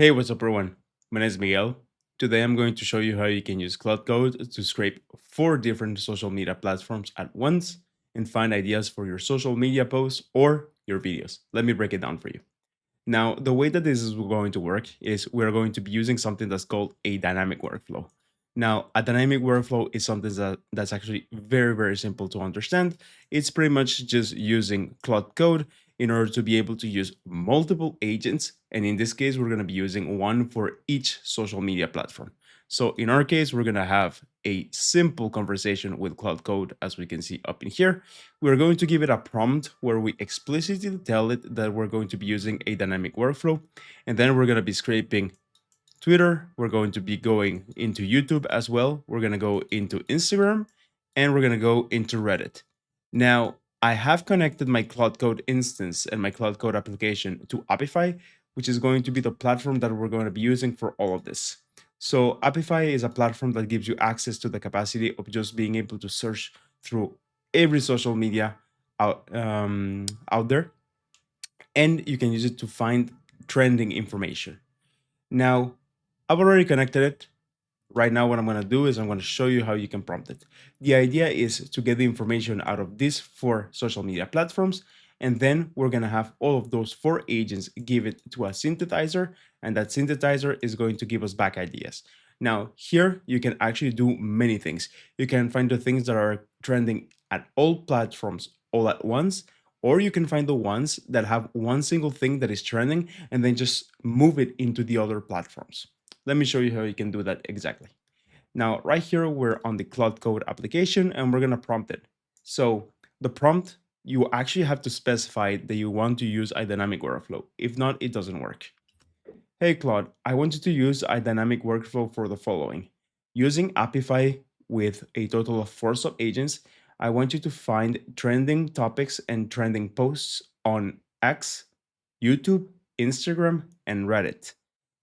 Hey, what's up, everyone? My name is Miguel. Today, I'm going to show you how you can use Claude Code to scrape 4 different social media platforms at once and find ideas for your social media posts or your videos. Let me break it down for you. Now, the way that this is going to work is we're going to be using something that's called a dynamic workflow. Now, a dynamic workflow is something that's actually very, very simple to understand. It's pretty much just using Claude Code in order to be able to use multiple agents. And in this case, we're going to be using one for each social media platform. So in our case, we're going to have a simple conversation with Cloud Code, as we can see up in here. We're going to give it a prompt where we explicitly tell it that we're going to be using a dynamic workflow. And then we're going to be scraping Twitter. We're going to be going into YouTube as well. We're going to go into Instagram and we're going to go into Reddit. Now, I have connected my Cloud Code instance and my Cloud Code application to Apify, which is going to be the platform that we're going to be using for all of this. So Apify is a platform that gives you access to the capacity of just being able to search through every social media out there, and you can use it to find trending information. Now, I've already connected it. Right now, what I'm going to do is I'm going to show you how you can prompt it. The idea is to get the information out of these 4 social media platforms, and then we're going to have all of those 4 agents give it to a synthesizer, and that synthesizer is going to give us back ideas. Now, here you can actually do many things. You can find the things that are trending at all platforms all at once, or you can find the ones that have one single thing that is trending and then just move it into the other platforms. Let me show you how you can do that exactly. Now, right here, we're on the Cloud Code application and we're gonna prompt it. So the prompt, you actually have to specify that you want to use a dynamic workflow. If not, it doesn't work. Hey Claude, I want you to use a dynamic workflow for the following. Using Apify with a total of 4 sub-agents, I want you to find trending topics and trending posts on X, YouTube, Instagram, and Reddit.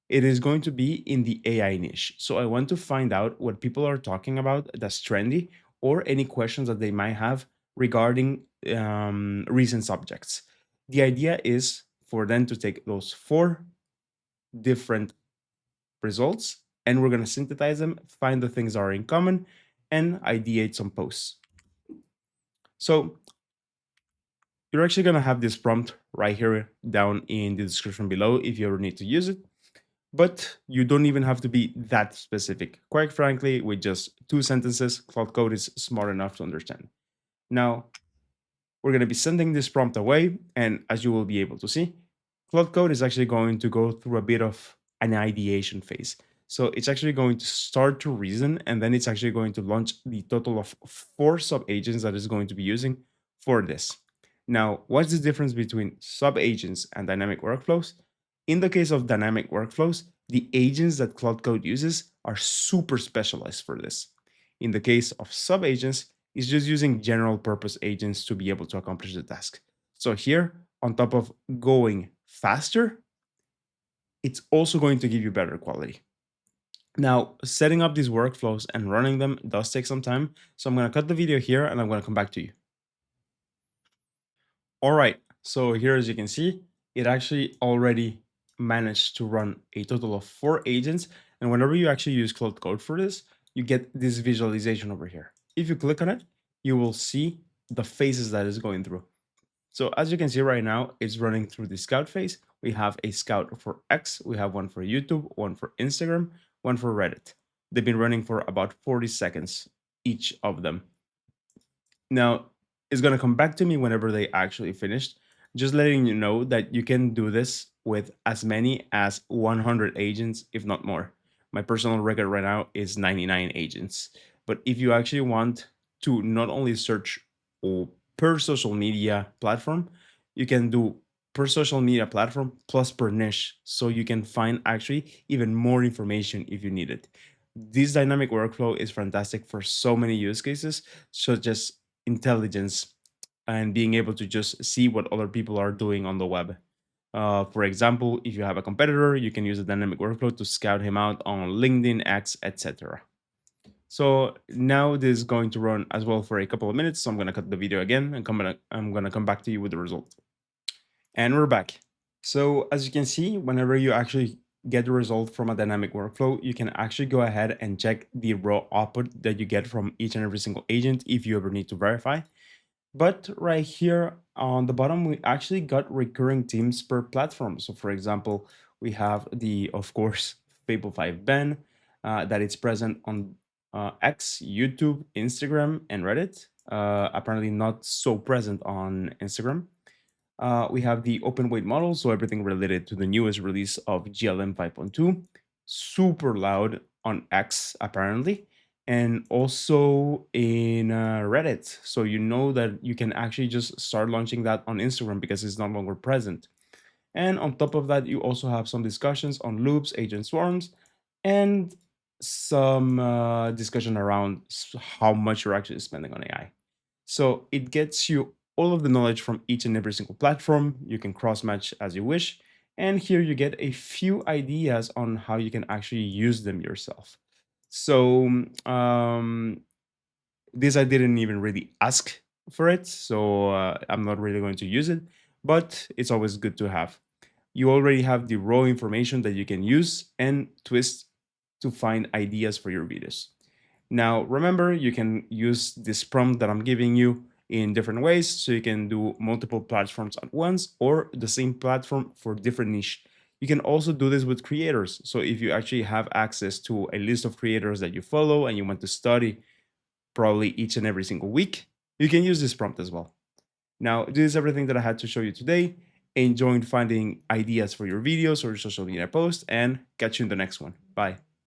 It is going to be in the AI niche. So I want to find out what people are talking about that's trendy or any questions that they might have regarding recent subjects. The idea is for them to take those 4 different results and we're going to synthesize them, find the things that are in common, and ideate some posts. So you're actually going to have this prompt right here down in the description below if you ever need to use it. But you don't even have to be that specific. Quite frankly, with just 2 sentences, Cloud Code is smart enough to understand. Now, we're going to be sending this prompt away, and as you will be able to see, Cloud Code is actually going to go through a bit of an ideation phase. So it's actually going to start to reason, and then it's actually going to launch the total of 4 sub-agents that it's going to be using for this. Now, what's the difference between sub-agents and dynamic workflows? In the case of dynamic workflows, the agents that Cloud Code uses are super specialized for this. In the case of sub-agents, it's just using general purpose agents to be able to accomplish the task. So here, on top of going faster, it's also going to give you better quality. Now, setting up these workflows and running them does take some time. So I'm going to cut the video here and I'm going to come back to you. All right, so here as you can see, it actually already managed to run a total of 4 agents. And whenever you actually use Cloud Code for this, you get this visualization over here. If you click on it, you will see the phases that it's going through. So as you can see right now, it's running through the scout phase. We have a scout for X, we have one for YouTube, one for Instagram, one for Reddit. They've been running for about 40 seconds, each of them. Now, it's going to come back to me whenever they actually finished. Just letting you know that you can do this with as many as 100 agents, if not more. My personal record right now is 99 agents. But if you actually want to not only search per social media platform, you can do per social media platform plus per niche. So you can find actually even more information if you need it. This dynamic workflow is fantastic for so many use cases, such as intelligence and being able to just see what other people are doing on the web. For example, if you have a competitor, you can use a dynamic workflow to scout him out on LinkedIn, X, etc. So now this is going to run as well for a couple of minutes. So I'm going to cut the video again and I'm going to come back to you with the result. And we're back. So as you can see, whenever you actually get the result from a dynamic workflow, you can actually go ahead and check the raw output that you get from each and every single agent if you ever need to verify. But right here on the bottom, we actually got recurring themes per platform. So for example, we have the, of course, Fable 5 Ben that is present on X, YouTube, Instagram, and Reddit. Apparently not so present on Instagram. We have the open weight model, so everything related to the newest release of GLM 5.2. Super loud on X, apparently, and also in Reddit. So you know that you can actually just start launching that on Instagram because it's no longer present. And on top of that, you also have some discussions on loops, agent swarms, and some discussion around how much you're actually spending on AI. So it gets you all of the knowledge from each and every single platform. You can cross match as you wish. And here you get a few ideas on how you can actually use them yourself. So this I didn't even really ask for it. So I'm not really going to use it, but it's always good to have. You already have the raw information that you can use and twist to find ideas for your videos. Now, remember, you can use this prompt that I'm giving you in different ways. So you can do multiple platforms at once or the same platform for different niche. You can also do this with creators. So if you actually have access to a list of creators that you follow and you want to study probably each and every single week, you can use this prompt as well. Now, this is everything that I had to show you today. Enjoying finding ideas for your videos or your social media posts, and catch you in the next one. Bye.